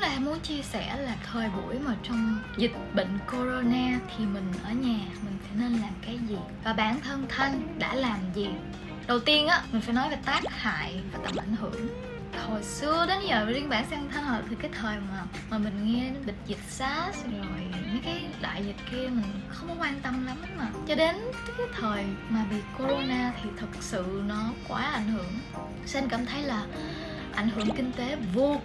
là muốn chia sẻ là thời buổi mà trong dịch bệnh corona thì mình ở nhà mình phải nên làm cái gì và bản thân Thanh đã làm gì. Đầu tiên á, mình phải nói về tác hại và tầm ảnh hưởng. Hồi xưa đến giờ riêng bản thân Thanh hồi từ cái thời mà mình nghe đến dịch SARS rồi mấy cái đại dịch kia mình không có quan tâm lắm, mà cho đến cái thời mà bị corona thì thực sự nó quá ảnh hưởng. Sen cảm thấy là ảnh hưởng kinh tế vô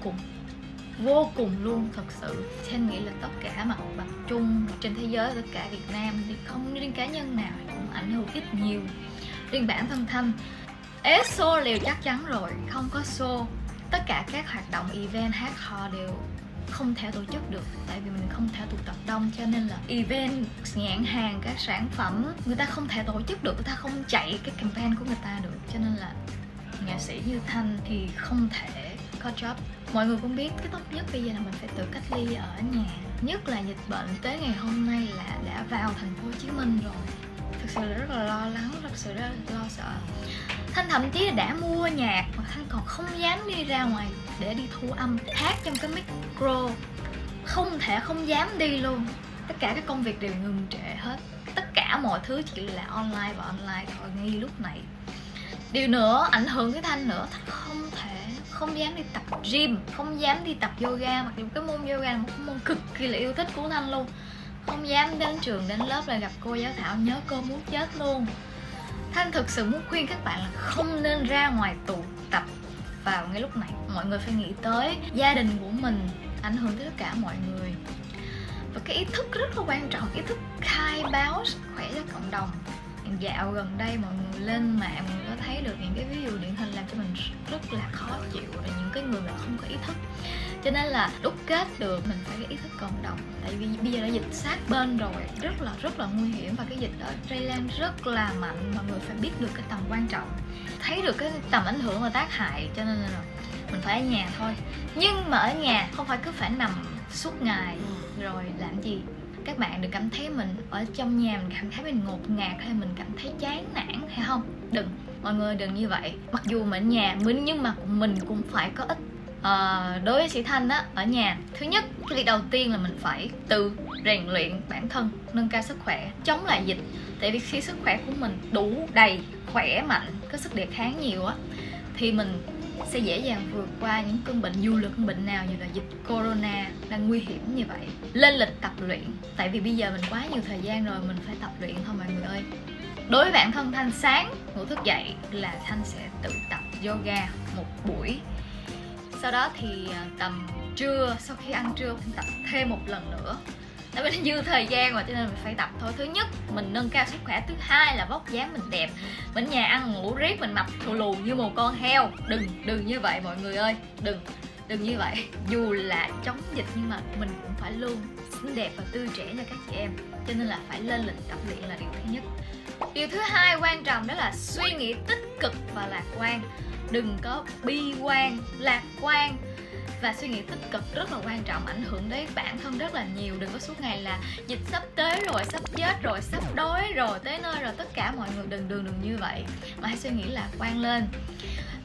cùng luôn. Thật sự Sen nghĩ là tất cả mặt bằng chung trên thế giới, tất cả Việt Nam thì không riêng cá nhân nào cũng ảnh hưởng ít nhiều. Riêng bản thân Thanh show đều chắc chắn rồi, không có show, tất cả các hoạt động event hát hò đều không thể tổ chức được, tại vì mình không thể tụ tập đông, cho nên là event, nhãn hàng, các sản phẩm người ta không thể tổ chức được, người ta không chạy cái campaign của người ta được, cho nên là nghệ sĩ như Thanh thì không thể có job. Mọi người cũng biết cái tốt nhất bây giờ là mình phải tự cách ly ở nhà, nhất là dịch bệnh tới ngày hôm nay là đã vào thành phố Hồ Chí Minh rồi. Thực sự là rất là lo lắng, thật sự rất là lo sợ. Thanh thậm chí là đã mua nhạc mà Thanh còn không dám đi ra ngoài để đi thu âm, hát trong cái micro, không dám đi luôn. Tất cả các công việc đều ngừng trệ hết, tất cả mọi thứ chỉ là online và online thôi ngay lúc này. Điều nữa ảnh hưởng cái Thanh nữa, Thanh không dám đi tập gym, không dám đi tập yoga, mặc dù cái môn yoga là một môn cực kỳ là yêu thích của Thanh luôn. Không dám đến trường, đến lớp là gặp cô giáo Thảo nhớ cô muốn chết luôn. Thanh thực sự muốn khuyên các bạn là không nên ra ngoài tụ tập vào ngay lúc này. Mọi người phải nghĩ tới gia đình của mình, ảnh hưởng tới tất cả mọi người. Và cái ý thức rất là quan trọng, ý thức khai báo sức khỏe cho cộng đồng. Dạo gần đây mọi người lên mạng mọi người có thấy được những cái ví dụ điển hình làm cho mình rất là khó chịu, là những cái người mà không có ý thức. Cho nên là đúc kết được mình phải có ý thức cộng đồng, tại vì bây giờ đã dịch sát bên rồi, rất là nguy hiểm và cái dịch đó lây lan rất là mạnh. Mọi người phải biết được cái tầm quan trọng, thấy được cái tầm ảnh hưởng và tác hại, cho nên là mình phải ở nhà thôi. Nhưng mà ở nhà không phải cứ phải nằm suốt ngày rồi làm gì. Các bạn đừng cảm thấy mình ở trong nhà mình cảm thấy mình ngột ngạt hay mình cảm thấy chán nản hay không. Đừng, mọi người đừng như vậy. Mặc dù mình ở nhà nhưng mà mình cũng phải có ích. Đối với Sĩ Thanh á, ở nhà, thứ nhất, cái việc đầu tiên là mình phải tự rèn luyện bản thân, nâng cao sức khỏe, chống lại dịch. Tại vì khi sức khỏe của mình đủ đầy, khỏe mạnh, có sức đề kháng nhiều á, thì mình sẽ dễ dàng vượt qua những cơn bệnh, dù là cơn bệnh nào như là dịch corona đang nguy hiểm như vậy. Lên lịch tập luyện, tại vì bây giờ mình quá nhiều thời gian rồi, mình phải tập luyện thôi mọi người ơi. Đối với bản thân Thanh, sáng ngủ thức dậy là Thanh sẽ tự tập yoga một buổi. Sau đó thì tầm trưa, sau khi ăn trưa Thanh tập thêm một lần nữa. Tại vì dư thời gian mà, cho nên mình phải tập thôi. Thứ nhất, mình nâng cao sức khỏe. Thứ hai là vóc dáng mình đẹp. Mình ở nhà ăn ngủ riết mình mập thù lù như một con heo. Đừng như vậy mọi người ơi. Đừng như vậy. Dù là chống dịch nhưng mà mình cũng phải luôn xinh đẹp và tươi trẻ cho các chị em. Cho nên là phải lên lịch tập luyện là điều thứ nhất. Điều thứ hai quan trọng đó là suy nghĩ tích cực và lạc quan. Đừng có bi quan, lạc quan. Và suy nghĩ tích cực rất là quan trọng, ảnh hưởng đến bản thân rất là nhiều. Đừng có suốt ngày là dịch sắp tới rồi, sắp chết rồi, sắp đói rồi, tới nơi rồi. Tất cả mọi người đừng như vậy, mà hãy suy nghĩ lạc quan lên.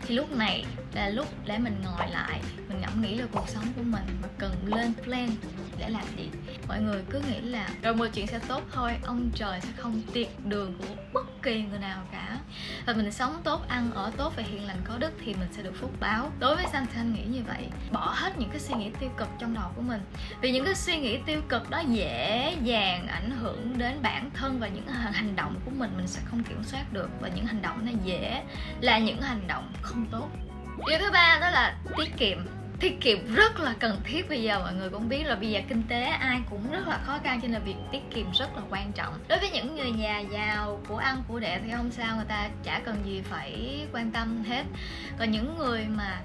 Thì lúc này là lúc để mình ngồi lại, mình ngẫm nghĩ là cuộc sống của mình mà cần lên plan để làm gì. Mọi người cứ nghĩ là rồi mọi chuyện sẽ tốt thôi, ông trời sẽ không tiệt đường của bất kỳ người nào cả. Và mình sống tốt, ăn ở tốt và hiền lành có đức thì mình sẽ được phúc báo. Đối với Thanh nghĩ như vậy, bỏ hết những cái suy nghĩ tiêu cực trong đầu của mình. Vì những cái suy nghĩ tiêu cực đó dễ dàng ảnh hưởng đến bản thân và những hành động của mình sẽ không kiểm soát được. Và những hành động nó dễ là những hành động không tốt. Điều thứ ba đó là tiết kiệm rất là cần thiết. Bây giờ mọi người cũng biết rồi, bây giờ kinh tế ai cũng rất là khó khăn, cho nên việc tiết kiệm rất là quan trọng. Đối với những người nhà giàu, của ăn của đẻ thì không sao, người ta chả cần gì phải quan tâm hết. Còn những người mà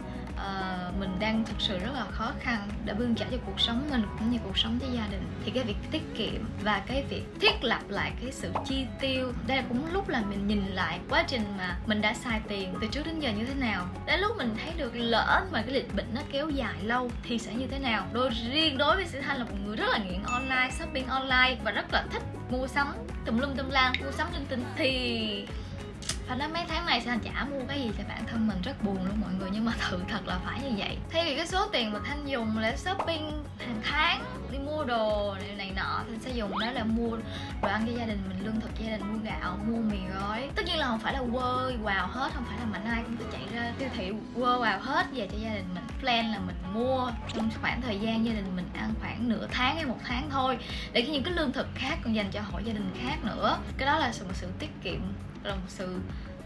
mình đang thực sự rất là khó khăn để bươn chải cho cuộc sống mình cũng như cuộc sống cho gia đình, thì cái việc tiết kiệm và cái việc thiết lập lại cái sự chi tiêu, đây là cũng lúc là mình nhìn lại quá trình mà mình đã xài tiền từ trước đến giờ như thế nào. Đến lúc mình thấy được lỡ mà cái dịch bệnh nó kéo dài lâu thì sẽ như thế nào. Riêng đối với Sĩ Thanh là một người rất là nghiện online, shopping online và rất là thích mua sắm tùm lum tùm la, mua sắm linh tinh, thì Phải nói mấy tháng này Thanh chả mua cái gì thì bản thân mình rất buồn luôn mọi người, nhưng mà sự thật là phải như vậy. Thay vì cái số tiền mà Thanh dùng để shopping hàng tháng, đi mua đồ này nọ, Thanh sẽ dùng đó là mua đồ ăn cho gia đình mình, lương thực gia đình, mua gạo, mua mì gói. Tất nhiên là không phải là quơ vào hết, không phải là mạnh ai cũng phải chạy ra tiêu thị quơ vào hết về cho gia đình mình. Plan là mình mua trong khoảng thời gian gia đình mình ăn khoảng nửa tháng hay 1 tháng thôi, để những cái lương thực khác còn dành cho hộ gia đình khác nữa. Cái đó là một sự tiết kiệm, là một sự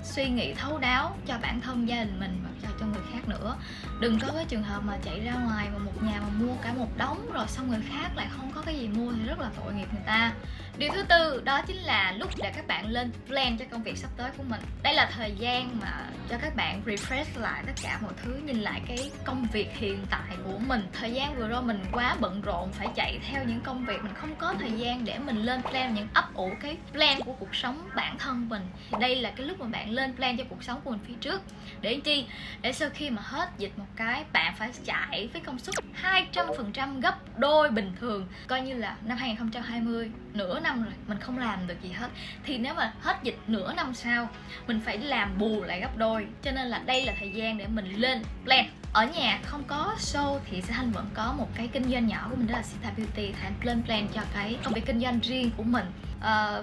suy nghĩ thấu đáo cho bản thân gia đình mình và cho người khác nữa. Đừng có cái trường hợp mà chạy ra ngoài mà một nhà mà mua cả một đống rồi xong người khác lại không có cái gì mua thì rất là tội nghiệp người ta. Điều thứ tư đó chính là lúc để các bạn lên plan cho công việc sắp tới của mình. Đây là thời gian mà cho các bạn refresh lại tất cả mọi thứ, nhìn lại cái công việc hiện tại của mình. Thời gian vừa rồi mình quá bận rộn phải chạy theo những công việc, mình không có thời gian để mình lên plan, những ấp ủ cái plan của cuộc sống bản thân mình. Thì đây là cái lúc mà bạn lên plan cho cuộc sống của mình phía trước. Để chi? Để sau khi mà hết dịch một cái, bạn phải chạy với công suất 200% gấp đôi bình thường. Coi như là năm 2020 nửa năm rồi mình không làm được gì hết, thì nếu mà hết dịch nửa năm sau mình phải làm bù lại gấp đôi. Cho nên là đây là thời gian để mình lên plan. Ở nhà không có show thì Thanh vẫn có một cái kinh doanh nhỏ của mình, đó là Sita Beauty. Thanh lên plan cho cái công việc kinh doanh riêng của mình.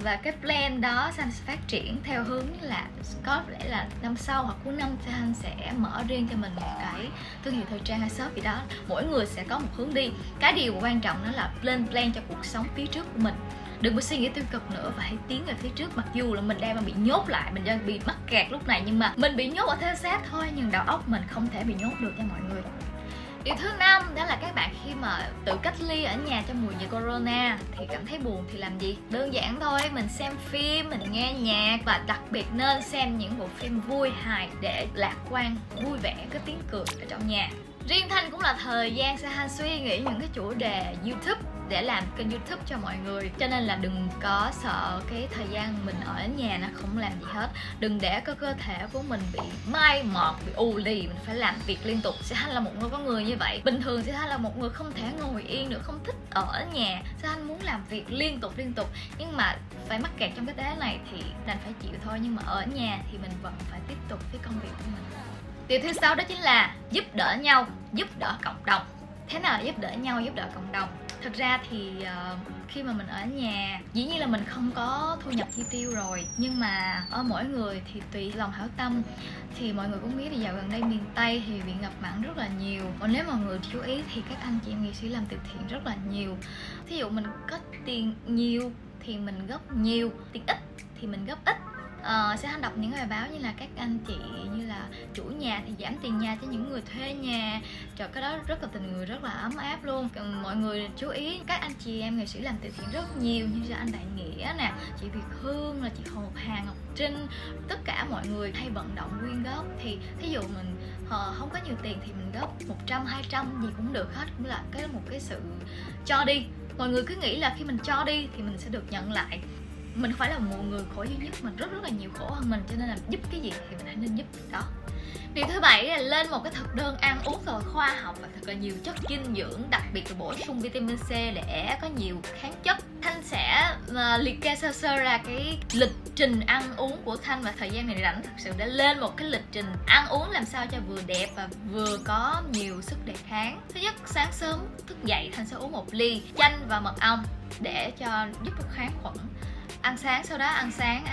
Và cái plan đó Thanh sẽ phát triển theo hướng là có lẽ là năm sau hoặc cuối năm Thanh sẽ mở riêng cho mình một cái thương hiệu thời trang hay shop gì đó. Mỗi người sẽ có một hướng đi. Cái điều quan trọng đó là lên plan cho cuộc sống phía trước của mình. Đừng có suy nghĩ tiêu cực nữa và hãy tiến về phía trước. Mặc dù là mình đang bị nhốt lại, mình đang bị mắc kẹt lúc này, nhưng mà mình bị nhốt ở thể xác thôi, nhưng đầu óc mình không thể bị nhốt được nha mọi người. Điều thứ 5 đó là các bạn khi mà tự cách ly ở nhà trong mùa dịch Corona thì cảm thấy buồn thì làm gì? Đơn giản thôi, mình xem phim, mình nghe nhạc, và đặc biệt nên xem những bộ phim vui hài để lạc quan, vui vẻ, có tiếng cười ở trong nhà. Riêng Thanh cũng là thời gian sẽ Thanh suy nghĩ những cái chủ đề YouTube để làm kênh YouTube cho mọi người. Cho nên là đừng có sợ cái thời gian mình ở nhà nó không làm gì hết. Đừng để cái cơ thể của mình bị mai mọt, bị ù lì, mình phải làm việc liên tục. Sẽ Thanh là một con người như vậy. Bình thường sẽ Thanh là một người không thể ngồi yên được, không thích ở nhà. Sẽ Thanh muốn làm việc liên tục. Nhưng mà phải mắc kẹt trong cái thế này thì đành phải chịu thôi. Nhưng mà ở nhà thì mình vẫn phải tiếp tục với công việc của mình. Điều thứ 6 đó chính là giúp đỡ nhau, giúp đỡ cộng đồng. Thế nào là giúp đỡ nhau, giúp đỡ cộng đồng? Thực ra thì khi mà mình ở nhà, dĩ nhiên là mình không có thu nhập chi tiêu rồi, nhưng mà ở mỗi người thì tùy lòng hảo tâm. Thì mọi người cũng biết là dạo gần đây miền Tây thì bị ngập mặn rất là nhiều. Còn nếu mọi người chú ý thì các anh chị em nghệ sĩ làm từ thiện rất là nhiều. Thí dụ mình có tiền nhiều thì mình góp nhiều, tiền ít thì mình góp ít. Sẽ đọc những bài báo như là các anh chị như là chủ nhà thì giảm tiền nhà cho những người thuê nhà. Trời, cái đó rất là tình người, rất là ấm áp luôn. Mọi người chú ý, các anh chị em nghệ sĩ làm từ thiện rất nhiều, như là anh Đại Nghĩa nè, chị Việt Hương, là chị Hồ Hà, Ngọc Trinh. Tất cả mọi người hay vận động quyên góp. Thì thí dụ mình không có nhiều tiền thì mình góp 100, 200 gì cũng được hết, cũng là một cái sự cho đi. Mọi người cứ nghĩ là khi mình cho đi thì mình sẽ được nhận lại. Mình không phải là một người khổ duy nhất, mình rất là nhiều khổ hơn mình, cho nên là giúp cái gì thì mình hãy nên giúp đó. Điều thứ 7 là lên một cái thực đơn ăn uống thật là khoa học và thật là nhiều chất dinh dưỡng, đặc biệt là bổ sung vitamin C để có nhiều kháng chất. Thanh sẽ liệt kê sơ sơ ra cái lịch trình ăn uống của Thanh, và thời gian này rảnh thật sự để lên một cái lịch trình ăn uống làm sao cho vừa đẹp và vừa có nhiều sức đề kháng. Thứ nhất, sáng sớm thức dậy Thanh sẽ uống 1 ly chanh và mật ong để cho giúp kháng khuẩn. Ăn sáng, sau đó ăn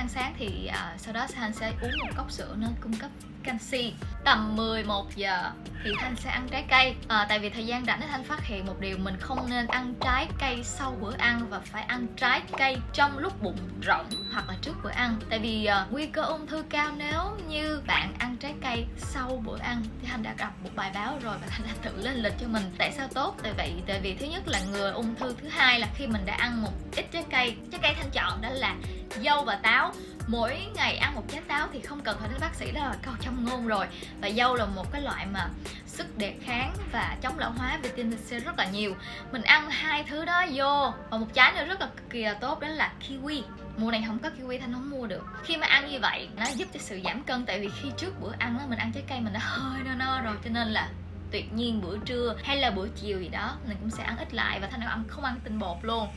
sáng thì sau đó Thanh sẽ uống một cốc sữa nên cung cấp canxi. Tầm 11 giờ thì Thanh sẽ ăn trái cây. Tại vì thời gian rảnh Thanh phát hiện một điều, mình không nên ăn trái cây sau bữa ăn, và phải ăn trái cây trong lúc bụng rỗng hoặc là trước bữa ăn. Tại vì nguy cơ ung thư cao nếu như bạn ăn trái cây sau bữa ăn. Thì Thanh đã đọc một bài báo rồi và Thanh đã tự lên lịch cho mình. Tại sao tốt? Tại vì thứ nhất là ngừa ung thư, thứ hai là khi mình đã ăn một ít trái cây Thanh chọn đó là dâu và táo. Mỗi ngày ăn một trái táo thì không cần phải đến bác sĩ, đó là câu châm ngôn rồi. Và dâu là một cái loại mà sức đề kháng và chống lão hóa, vitamin C rất là nhiều. Mình ăn hai thứ đó vô. Và một trái nữa rất là cực kỳ là tốt, đó là kiwi. Mùa này không có kiwi Thanh không mua được. Khi mà ăn như vậy nó giúp cho sự giảm cân. Tại vì khi trước bữa ăn đó, mình ăn trái cây mình đã hơi no rồi, cho nên là tuyệt nhiên bữa trưa hay là bữa chiều gì đó mình cũng sẽ ăn ít lại, và Thanh không ăn tinh bột luôn.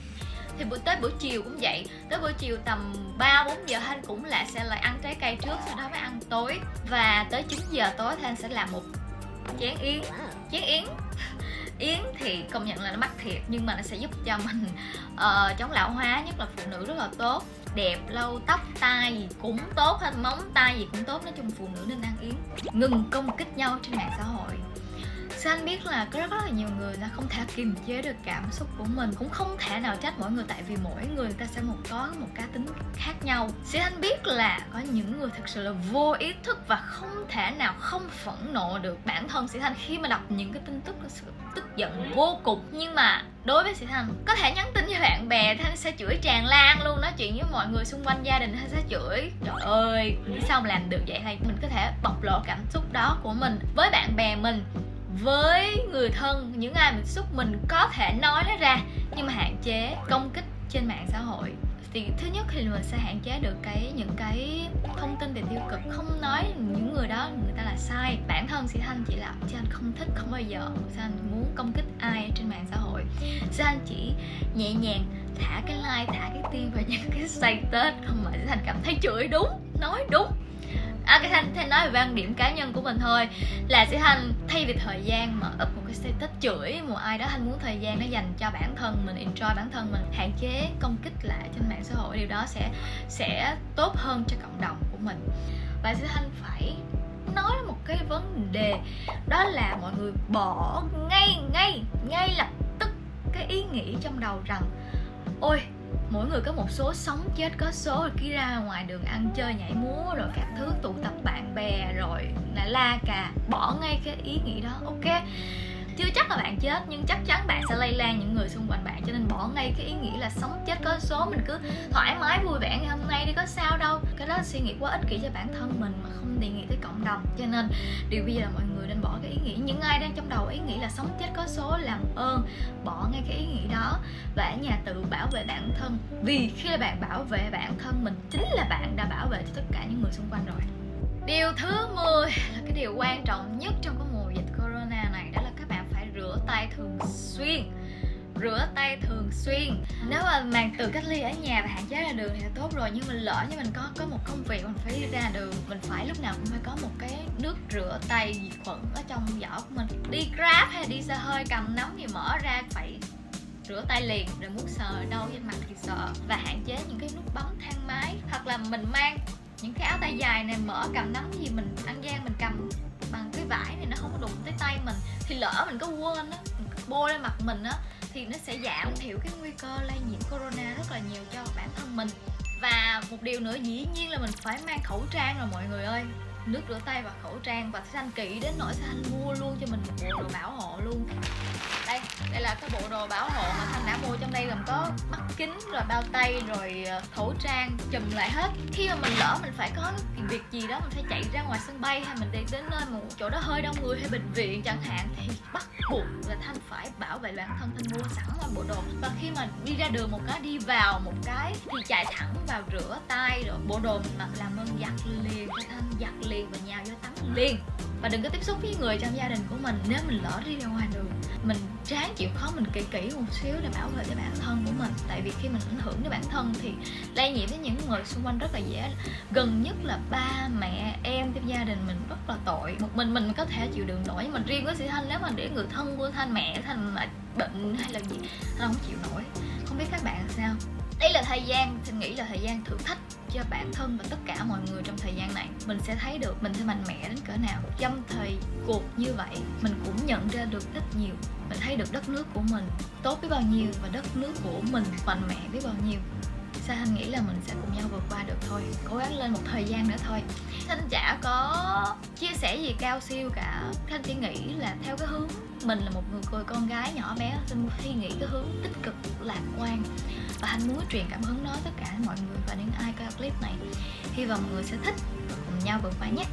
Thì tới buổi chiều cũng vậy, tới buổi chiều tầm 3-4 giờ Thanh cũng sẽ lại ăn trái cây trước, sau đó mới ăn tối. Và tới 9 giờ tối Thanh sẽ làm một chén yến. Yến thì công nhận là nó mắc thiệt, nhưng mà nó sẽ giúp cho mình chống lão hóa, nhất là phụ nữ rất là tốt. Đẹp, lâu tóc, tai gì cũng tốt, hay móng tay gì cũng tốt. Nói chung phụ nữ nên ăn yến. Ngừng công kích nhau trên mạng xã hội. Sao anh biết là có rất là nhiều người là không thể kiềm chế được cảm xúc của mình, cũng không thể nào trách mỗi người, tại vì mỗi người ta sẽ có một cá tính khác nhau. Sẽ anh biết là có những người thực sự là vô ý thức và không thể nào không phẫn nộ được bản thân Sĩ Thanh khi mà đọc những cái tin tức tức giận vô cùng. Nhưng mà đối với Sĩ Thanh, có thể nhắn tin với bạn bè Thanh sẽ chửi tràn lan luôn, nói chuyện với mọi người xung quanh, gia đình Thanh sẽ chửi. Trời ơi, nghĩ sao mà làm được vậy? Hay mình có thể bộc lộ cảm xúc đó của mình với bạn bè mình, với người thân, những ai mình xúc, mình có thể nói nó ra, nhưng mà hạn chế công kích trên mạng xã hội. Thì thứ nhất thì mình sẽ hạn chế được những cái thông tin về tiêu cực, không nói những người đó người ta là sai. Bản thân Sĩ Thanh chỉ là Sĩ Thanh không thích, không bao giờ Sĩ Thanh muốn công kích ai trên mạng xã hội. Sĩ Thanh chỉ nhẹ nhàng thả cái like, thả cái tim vào những cái status không mà Sĩ Thanh cảm thấy chửi đúng, nói đúng. Cái Thanh nói về quan điểm cá nhân của mình thôi, là Sĩ Thanh thay vì thời gian mà up một cái status chửi một ai đó, Thanh muốn thời gian nó dành cho bản thân mình, enjoy bản thân mình, hạn chế công kích lại trên mạng xã hội. Điều đó sẽ tốt hơn cho cộng đồng của mình. Và Sĩ Thanh phải nói một cái vấn đề, đó là mọi người bỏ ngay lập tức cái ý nghĩ trong đầu rằng ôi, mỗi người có một số, sống chết có số, rồi khi ra ngoài đường ăn chơi nhảy múa rồi các thứ, tụ tập bạn bè rồi la cà. Bỏ ngay cái ý nghĩ đó. Ok, chưa chắc là bạn chết, nhưng chắc chắn bạn sẽ lây lan những người xung quanh bạn. Cho nên bỏ ngay cái ý nghĩ là sống chết có số, mình cứ thoải mái vui vẻ ngày hôm nay đi, có sao đâu. Cái đó là suy nghĩ quá ích kỷ cho bản thân mình mà không đề nghị tới cộng đồng. Cho nên điều bây giờ là mọi người nên bỏ cái ý nghĩ, những ai đang trong đầu ý nghĩ là sống chết có số, làm ơn bỏ ngay cái ý nghĩ đó và ở nhà tự bảo vệ bản thân. Vì khi bạn bảo vệ bản thân mình, chính là bạn đã bảo vệ cho tất cả những người xung quanh rồi. Điều thứ 10 là cái điều quan trọng nhất trong cái mùa dịch corona này, đó là các bạn phải rửa tay thường xuyên. Rửa tay thường xuyên. Nếu mà màn từ cách ly ở nhà và hạn chế ra đường thì là tốt rồi, nhưng mà lỡ như mình có một công việc mình phải đi ra đường, mình phải lúc nào cũng phải có một cái nước rửa tay diệt khuẩn ở trong giỏ của mình. Đi Grab hay đi xe hơi cầm nắm thì mở ra phải rửa tay liền, rồi muốn sờ đâu trên mặt thì sờ. Và hạn chế những cái nút bấm thang máy, hoặc là mình mang những cái áo tay dài này, mở cầm nắm gì mình ăn gian mình cầm bằng cái vải này, nó không có đụng tới tay mình, thì lỡ mình có quên á, mình bôi lên mặt mình á, thì nó sẽ giảm thiểu cái nguy cơ lây nhiễm corona rất là nhiều cho bản thân mình. Và một điều nữa dĩ nhiên là mình phải mang khẩu trang rồi mọi người ơi. Nước rửa tay và khẩu trang, và Thanh kỹ đến nỗi Thanh mua luôn cho mình một bộ đồ bảo hộ luôn. Đây là cái bộ đồ bảo hộ mà Thanh đã mua, trong đây gồm có mắt kính, rồi bao tay, rồi khẩu trang, chùm lại hết. Khi mà mình lỡ mình phải có việc gì đó, mình phải chạy ra ngoài sân bay, hay mình đi đến nơi một chỗ đó hơi đông người, hay bệnh viện chẳng hạn, thì bắt buộc là Thanh phải bảo vệ bản thân. Thanh mua sẵn một bộ đồ, và khi mà đi ra đường một cái, đi vào một cái thì chạy thẳng vào rửa tay, rồi bộ đồ mình mặc làm ơn giặt liền cho Thanh, giặt liền và nhào vô tắm liền. Và đừng có tiếp xúc với người trong gia đình của mình. Nếu mình lỡ đi ra ngoài đường, mình ráng chịu khó, mình kỹ một xíu để bảo vệ cho bản thân của mình. Tại vì khi mình ảnh hưởng đến bản thân thì lây nhiễm với những người xung quanh rất là dễ. Gần nhất là ba mẹ em trong gia đình mình rất là tội. Một mình có thể chịu đựng nổi, nhưng mà riêng với Sĩ Thanh, nếu mà để người thân của Thanh, mẹ Thanh mà bệnh hay là gì, Thanh không chịu nổi. Không biết các bạn là sao? Đây là thời gian, Thanh nghĩ là thời gian thử thách cho bản thân và tất cả mọi người trong thời gian này. Mình sẽ thấy được mình sẽ mạnh mẽ đến cỡ nào. Trong thời cuộc như vậy, mình cũng nhận ra được ít nhiều. Mình thấy được đất nước của mình tốt biết bao nhiêu, và đất nước của mình mạnh mẽ biết bao nhiêu. Sao Thanh nghĩ là mình sẽ cùng nhau vượt qua được thôi. Cố gắng lên một thời gian nữa thôi. Thanh chả có chia sẻ gì cao siêu cả. Thanh chỉ nghĩ là theo cái hướng mình là một người con gái nhỏ bé, Thanh suy nghĩ cái hướng tích cực, lạc quan. Và Thanh muốn truyền cảm hứng đó tất cả mọi người và những ai coi clip này. Hy vọng mọi người sẽ thích và cùng nhau vượt qua nhé.